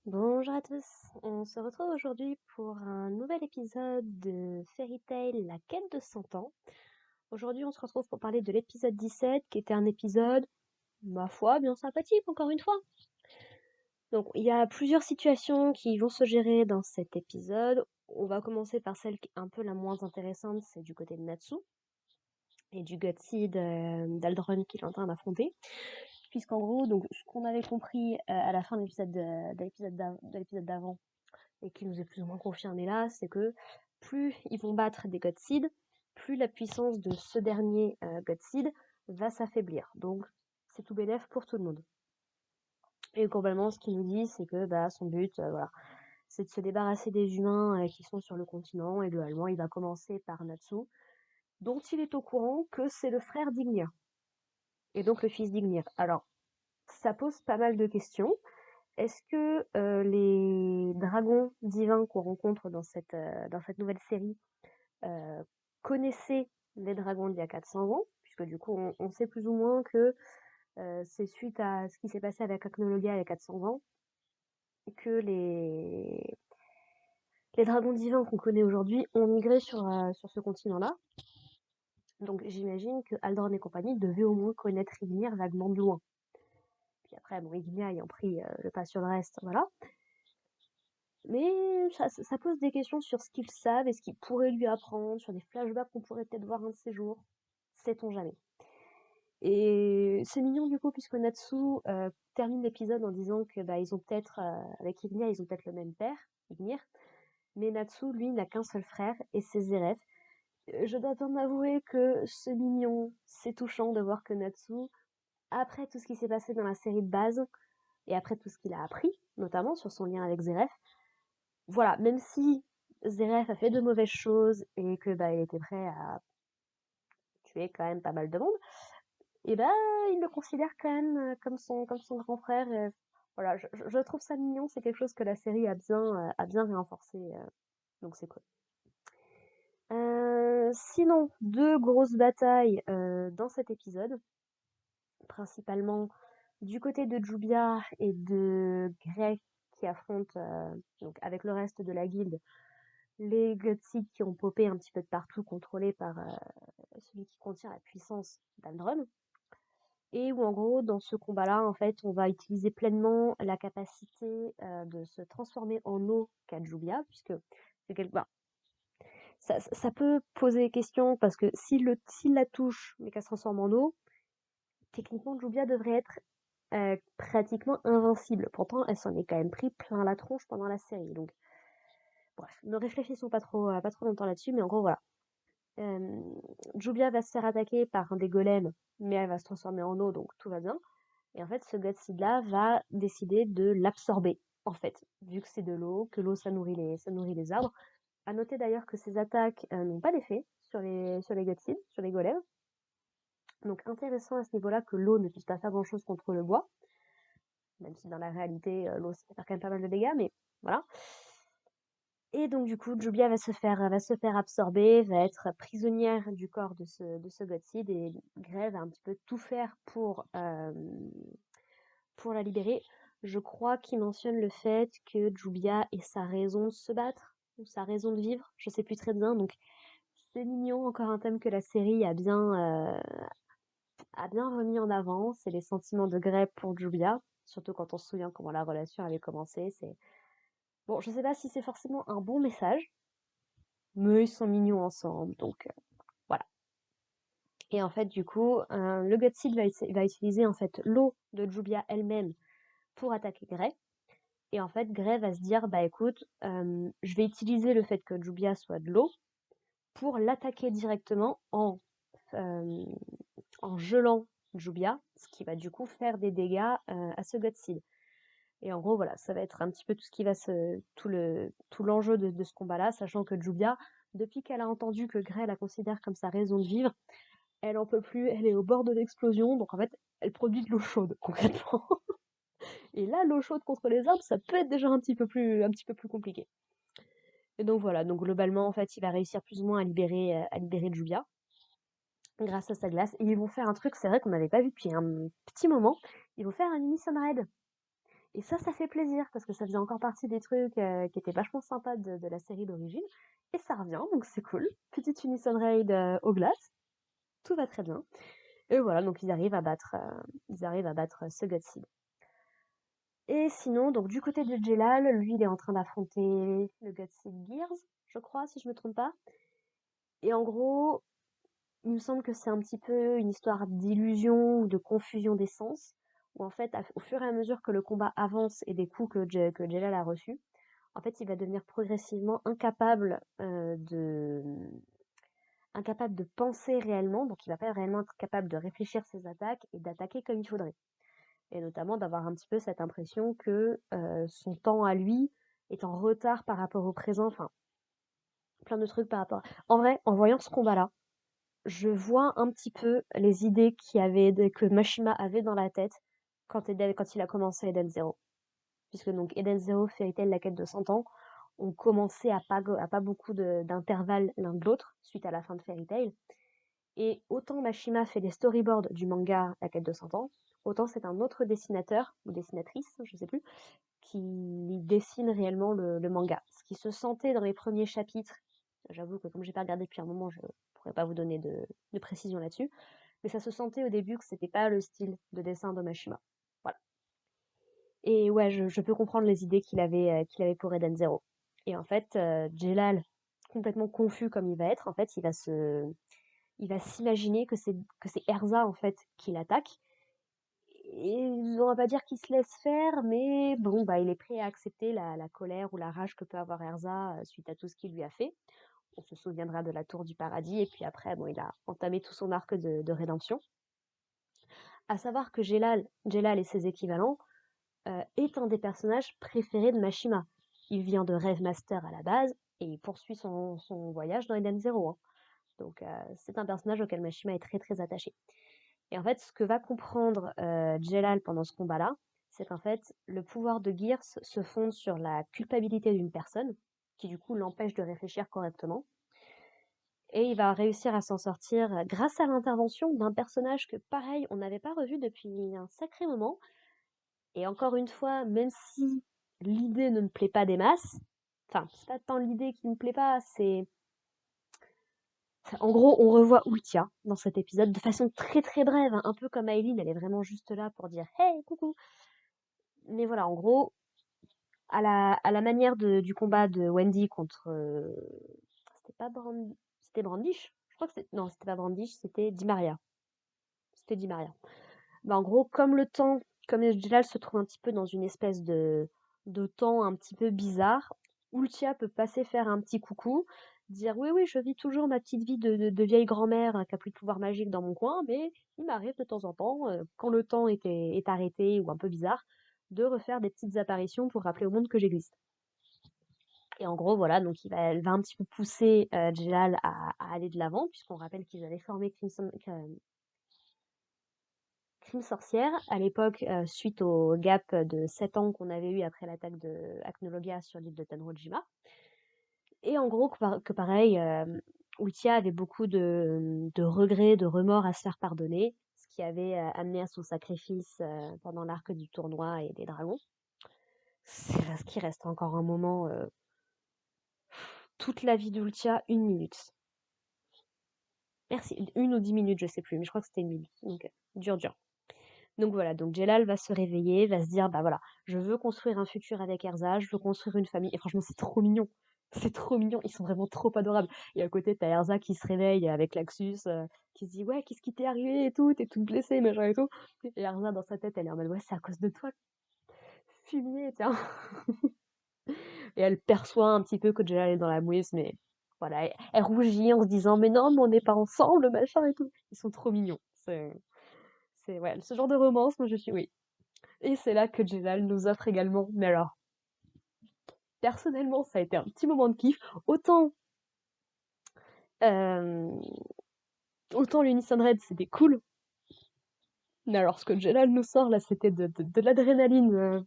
Bonjour à tous, on se retrouve aujourd'hui pour un nouvel épisode de Fairy Tail, la quête de 100 ans. Aujourd'hui, on se retrouve pour parler de l'épisode 17, qui était un épisode, ma foi, bien sympathique, encore une fois. Donc, il y a plusieurs situations qui vont se gérer dans cet épisode. On va commencer par celle qui est un peu la moins intéressante, c'est du côté de Natsu et du Gutseed d'Aldron qu'il est en train d'affronter. Puisqu'en gros, donc, ce qu'on avait compris à la fin de l'épisode d'avant, et qui nous est plus ou moins confirmé là, c'est que plus ils vont battre des Godseed, plus la puissance de ce dernier Godseed va s'affaiblir. Donc c'est tout bénef pour tout le monde. Et globalement, ce qu'il nous dit, c'est que son but, voilà, c'est de se débarrasser des humains qui sont sur le continent, et globalement, il va commencer par Natsu, dont il est au courant que c'est le frère d'Ignir, et donc le fils d'Ignir. Alors, ça pose pas mal de questions. Est-ce que les dragons divins qu'on rencontre dans cette nouvelle série connaissaient les dragons d'il y a 400 ans? Puisque du coup, on sait plus ou moins que c'est suite à ce qui s'est passé avec Acnologia il y a 400 ans que les dragons divins qu'on connaît aujourd'hui ont migré sur ce continent-là. Donc j'imagine que Aldron et compagnie devaient au moins connaître Ignir vaguement de loin. Puis après, bon, Ignir ayant pris le pas sur le reste, voilà. Mais ça pose des questions sur ce qu'ils savent et ce qu'ils pourraient lui apprendre, sur des flashbacks qu'on pourrait peut-être voir un de ces jours. Sait-on jamais. Et c'est mignon du coup, puisque Natsu termine l'épisode en disant que ils ont peut-être, avec Ignir, ils ont peut-être le même père, Ignir, mais Natsu, lui, n'a qu'un seul frère, et c'est Zeref. Je dois bien avouer que c'est mignon, c'est touchant de voir que Natsu, après tout ce qui s'est passé dans la série de base, et après tout ce qu'il a appris, notamment sur son lien avec Zeref, voilà, même si Zeref a fait de mauvaises choses et que il était prêt à tuer quand même pas mal de monde, et il le considère quand même comme son grand frère. Et voilà, je trouve ça mignon, c'est quelque chose que la série a bien renforcé, donc c'est cool. Sinon, deux grosses batailles dans cet épisode, principalement du côté de Jubia et de Grey qui affrontent donc avec le reste de la guilde les Gutseed qui ont popé un petit peu de partout, contrôlés par celui qui contient la puissance d'Aldron. Et où en gros, dans ce combat-là, en fait, on va utiliser pleinement la capacité de se transformer en eau qu'a Jubia, puisque c'est quelque part. Ça peut poser question parce que s'il la touche, mais qu'elle se transforme en eau, techniquement, Jubia devrait être pratiquement invincible. Pourtant, elle s'en est quand même pris plein la tronche pendant la série. Donc, bref, ne réfléchissons pas trop longtemps là-dessus, mais en gros, voilà. Jubia va se faire attaquer par un des golems, mais elle va se transformer en eau, donc tout va bien. Et en fait, ce Godseed-là va décider de l'absorber, en fait, vu que c'est de l'eau, que l'eau ça nourrit les arbres. À noter d'ailleurs que ces attaques n'ont pas d'effet sur les Godseed, sur les golems. Donc intéressant à ce niveau-là que l'eau ne puisse pas faire grand-chose contre le bois, même si dans la réalité, l'eau ça peut faire quand même pas mal de dégâts, mais voilà. Et donc du coup, Jubia va se faire absorber, va être prisonnière du corps de ce Godseed et Grey va un petit peu tout faire pour la libérer. Je crois qu'il mentionne le fait que Jubia ait sa raison de se battre, ou sa raison de vivre, je sais plus très bien, donc c'est mignon, encore un thème que la série a bien remis en avant, c'est les sentiments de Grey pour Jubia, surtout quand on se souvient comment la relation avait commencé, c'est... Bon, je sais pas si c'est forcément un bon message, mais ils sont mignons ensemble, donc voilà. Et en fait, du coup, le Godseed va utiliser en fait l'eau de Jubia elle-même pour attaquer Grey. Et en fait, Grey va se dire, bah écoute, je vais utiliser le fait que Jubia soit de l'eau pour l'attaquer directement euh, en gelant Jubia, ce qui va du coup faire des dégâts à ce Godseed. Et en gros, voilà, ça va être un petit peu tout ce qui va tout l'enjeu de ce combat-là, sachant que Jubia, depuis qu'elle a entendu que Grey la considère comme sa raison de vivre, elle en peut plus, elle est au bord de l'explosion, donc en fait, elle produit de l'eau chaude, concrètement. Et là, l'eau chaude contre les arbres, ça peut être déjà un petit peu plus compliqué. Et donc voilà, donc globalement, en fait, il va réussir plus ou moins à libérer Julia grâce à sa glace. Et ils vont faire un truc, c'est vrai qu'on n'avait pas vu depuis un petit moment. Ils vont faire un mini Sunraid. Et ça fait plaisir parce que ça faisait encore partie des trucs qui étaient vachement sympas de la série d'origine. Et ça revient, donc c'est cool. Petite Unison Raid au glace, tout va très bien. Et voilà, donc ils arrivent à battre ce Godseed. Et sinon, donc du côté de Jelal, lui, il est en train d'affronter le Godseed Gears, je crois, si je me trompe pas. Et en gros, il me semble que c'est un petit peu une histoire d'illusion ou de confusion des sens, où en fait, au fur et à mesure que le combat avance et des coups que Jelal a reçus, en fait, il va devenir progressivement incapable de penser réellement, donc il va pas réellement être capable de réfléchir ses attaques et d'attaquer comme il faudrait. Et notamment d'avoir un petit peu cette impression que son temps à lui est en retard par rapport au présent, enfin, plein de trucs par rapport. En vrai, en voyant ce combat-là, je vois un petit peu les idées que Mashima avait dans la tête quand il a commencé Eden Zero. Puisque donc Eden Zero, Fairy Tail, la quête de 100 ans, ont commencé à pas beaucoup d'intervalles l'un de l'autre suite à la fin de Fairy Tail. Et autant Mashima fait les storyboards du manga La quête de 100 ans, autant c'est un autre dessinateur, ou dessinatrice, je sais plus, qui dessine réellement le manga. Ce qui se sentait dans les premiers chapitres, j'avoue que comme j'ai pas regardé depuis un moment, je pourrais pas vous donner de précision là-dessus, mais ça se sentait au début que c'était pas le style de dessin de Mashima. Voilà. Et ouais, je peux comprendre les idées qu'il avait pour Eden Zero. Et en fait, Jelal, complètement confus comme il va être, en fait, il va s'imaginer que c'est Erza en fait qui l'attaque. Et on va pas dire qu'il se laisse faire, mais bon, bah, il est prêt à accepter la colère ou la rage que peut avoir Erza suite à tout ce qu'il lui a fait. On se souviendra de la tour du paradis, et puis après, bon, il a entamé tout son arc de rédemption. À savoir que Jelal et ses équivalents est un des personnages préférés de Mashima. Il vient de Rêve Master à la base, et il poursuit son voyage dans Eden Zero, hein. Donc c'est un personnage auquel Mashima est très très attaché. Et en fait, ce que va comprendre Jelal pendant ce combat-là, c'est qu'en fait, le pouvoir de Gears se fonde sur la culpabilité d'une personne, qui du coup l'empêche de réfléchir correctement. Et il va réussir à s'en sortir grâce à l'intervention d'un personnage que, pareil, on n'avait pas revu depuis un sacré moment. Et encore une fois, même si l'idée ne me plaît pas des masses, enfin, c'est pas tant l'idée qui me plaît pas, c'est en gros, on revoit Ultia dans cet épisode de façon très très brève, hein, un peu comme Aileen, elle est vraiment juste là pour dire hey, coucou. Mais voilà, en gros, à la manière du combat de Wendy contre. C'était pas c'était Brandish? Je crois que c'était. Non, c'était pas Brandish, c'était Dimaria. C'était Dimaria. Bah, en gros, comme Jalal se trouve un petit peu dans une espèce de temps un petit peu bizarre, Ultia peut passer faire un petit coucou, dire oui, oui, je vis toujours ma petite vie de vieille grand-mère qui a plus de pouvoir magique dans mon coin, mais il m'arrive de temps en temps, quand le temps est arrêté ou un peu bizarre, de refaire des petites apparitions pour rappeler au monde que j'existe. Et en gros, voilà, donc elle va un petit peu pousser Jelal à aller de l'avant, puisqu'on rappelle qu'ils avaient formé Crime Sorcière, à l'époque, suite au gap de 7 ans qu'on avait eu après l'attaque de Acnologia sur l'île de Tenrojima. Et en gros, que pareil, Ultia avait beaucoup de regrets, de remords à se faire pardonner, ce qui avait amené à son sacrifice pendant l'arc du tournoi et des dragons. C'est ce qui reste encore un moment. Toute la vie d'Ultia, 1 minute. Merci, 1 ou 10 minutes, je sais plus, mais je crois que c'était 1 minute. Donc, dur, dur. Donc voilà, donc Jelal va se réveiller, va se dire, bah voilà, je veux construire un futur avec Erza, je veux construire une famille. Et franchement, c'est trop mignon. C'est trop mignon, ils sont vraiment trop adorables. Et à côté, t'as Erza qui se réveille avec Laxus, qui se dit, ouais, qu'est-ce qui t'est arrivé et tout, t'es toute blessée, machin et tout. Et Erza, dans sa tête, elle est en mode, ouais, c'est à cause de toi, fumier, tiens. Et elle perçoit un petit peu que Jelal est dans la mouise, mais voilà, elle rougit en se disant, mais non, mais on n'est pas ensemble, machin et tout. Ils sont trop mignons. Ouais, ce genre de romance, moi je suis, oui. Et c'est là que Jelal nous offre également, mais alors, personnellement, ça a été un petit moment de kiff. Euh, autant l'Unison Red, c'était cool, mais alors ce que Jelal nous sort là, c'était de l'adrénaline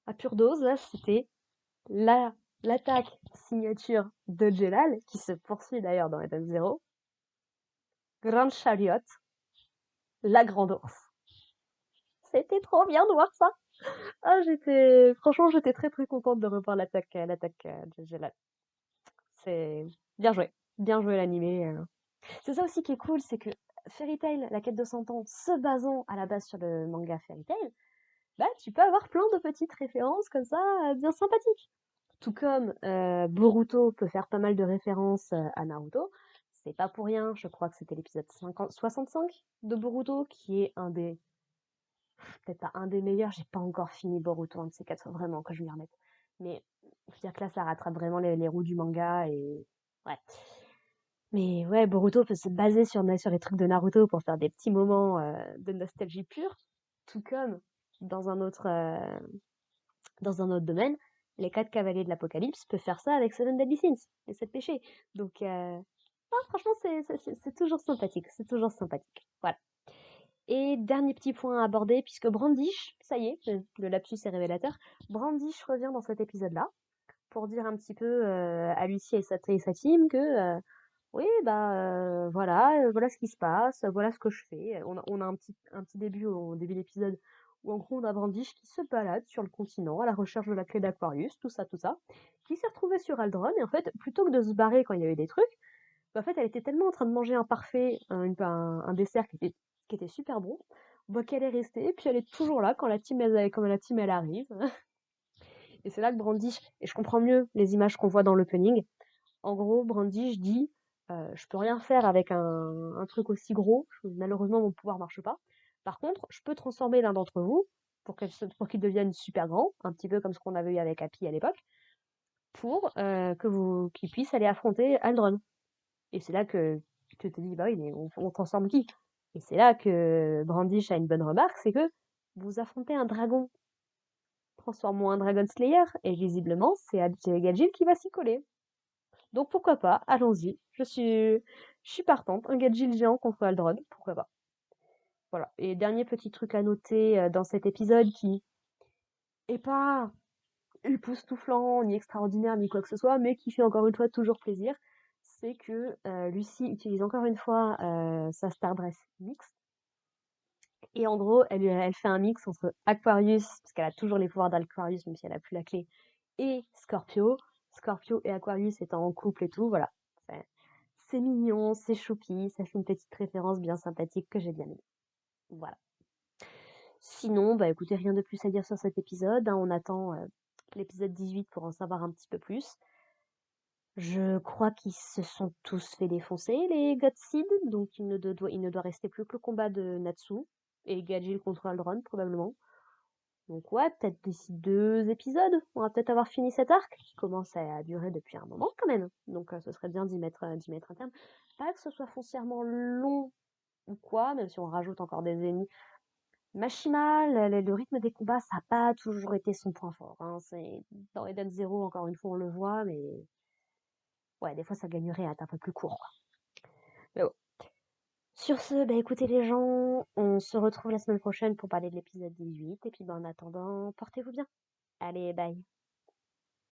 à pure dose. Là, c'était la, l'attaque signature de Jelal, qui se poursuit d'ailleurs dans Eden Zero. Grand Chariot, la grande ours. C'était trop bien de voir ça. Franchement, j'étais très très contente de revoir l'attaque de Gelad. C'est bien joué l'animé. C'est ça aussi qui est cool, c'est que Fairy Tail, la quête de 100 ans, se basant à la base sur le manga Fairy Tail, bah tu peux avoir plein de petites références comme ça, bien sympathiques. Tout comme Boruto peut faire pas mal de références à Naruto. C'est pas pour rien, je crois que c'était l'épisode 65 de Boruto, qui est peut-être pas un des meilleurs, j'ai pas encore fini Boruto, un de ces quatre, faut vraiment que je m'y remette. Mais je veux dire que là, ça rattrape vraiment les roues du manga et ouais. Mais ouais, Boruto peut se baser sur les trucs de Naruto pour faire des petits moments de nostalgie pure, tout comme dans un autre, euh, dans un autre domaine, les quatre cavaliers de l'Apocalypse peuvent faire ça avec Seven Deadly Sins, les sept péchés. Donc, franchement, c'est toujours sympathique, c'est toujours sympathique. Voilà. Et dernier petit point à aborder, puisque Brandish, ça y est, le lapsus est révélateur, Brandish revient dans cet épisode-là pour dire un petit peu à Lucie et sa team que oui, bah voilà, voilà ce qui se passe, voilà ce que je fais. On a un petit début au début de l'épisode où en gros on a Brandish qui se balade sur le continent à la recherche de la clé d'Aquarius, tout ça, qui s'est retrouvée sur Aldron et en fait plutôt que de se barrer quand il y avait des trucs, bah, en fait elle était tellement en train de manger un parfait, un dessert qui était super bon, bah, qu'elle est restée et puis elle est toujours là quand la team elle arrive. Et c'est là que Brandish, et je comprends mieux les images qu'on voit dans l'opening. En gros, Brandish dit je peux rien faire avec un truc aussi gros, malheureusement mon pouvoir marche pas. Par contre, je peux transformer l'un d'entre vous pour qu'il devienne super grand, un petit peu comme ce qu'on avait eu avec Happy à l'époque, pour qu'il puisse aller affronter Aldron. Et c'est là que tu te dis bah oui, mais on transforme qui? Et c'est là que Brandish a une bonne remarque, c'est que vous affrontez un dragon. Transformons un Dragon Slayer, et visiblement, c'est Gadget qui va s'y coller. Donc pourquoi pas, allons-y. Je suis partante. Un Gadget géant contre Aldron, pourquoi pas. Voilà. Et dernier petit truc à noter dans cet épisode qui est pas époustouflant, ni extraordinaire, ni quoi que ce soit, mais qui fait encore une fois toujours plaisir, c'est que Lucie utilise encore une fois sa Stardress mixte. Et en gros, elle fait un mix entre Aquarius, parce qu'elle a toujours les pouvoirs d'Aquarius, même si elle a plus la clé, et Scorpio. Scorpio et Aquarius étant en couple et tout, voilà. C'est mignon, c'est choupi, ça fait une petite référence bien sympathique que j'ai bien aimée. Voilà. Sinon, bah écoutez, rien de plus à dire sur cet épisode, hein. On attend l'épisode 18 pour en savoir un petit peu plus. Je crois qu'ils se sont tous fait défoncer, les Godseed, donc il ne doit rester plus que le combat de Natsu et Gajil contre Aldron, probablement. Donc ouais, peut-être d'ici 2 épisodes, on va peut-être avoir fini cet arc, qui commence à durer depuis un moment quand même. Donc ce serait bien d'y mettre un terme. Pas que ce soit foncièrement long ou quoi, même si on rajoute encore des ennemis. Machima, le rythme des combats, ça n'a pas toujours été son point fort, hein. Dans Eden Zero, encore une fois, on le voit, mais ouais, des fois ça gagnerait à être un peu plus court, quoi. Mais bon. Sur ce, bah écoutez les gens, on se retrouve la semaine prochaine pour parler de l'épisode 18, et puis bah en attendant, portez-vous bien. Allez, bye.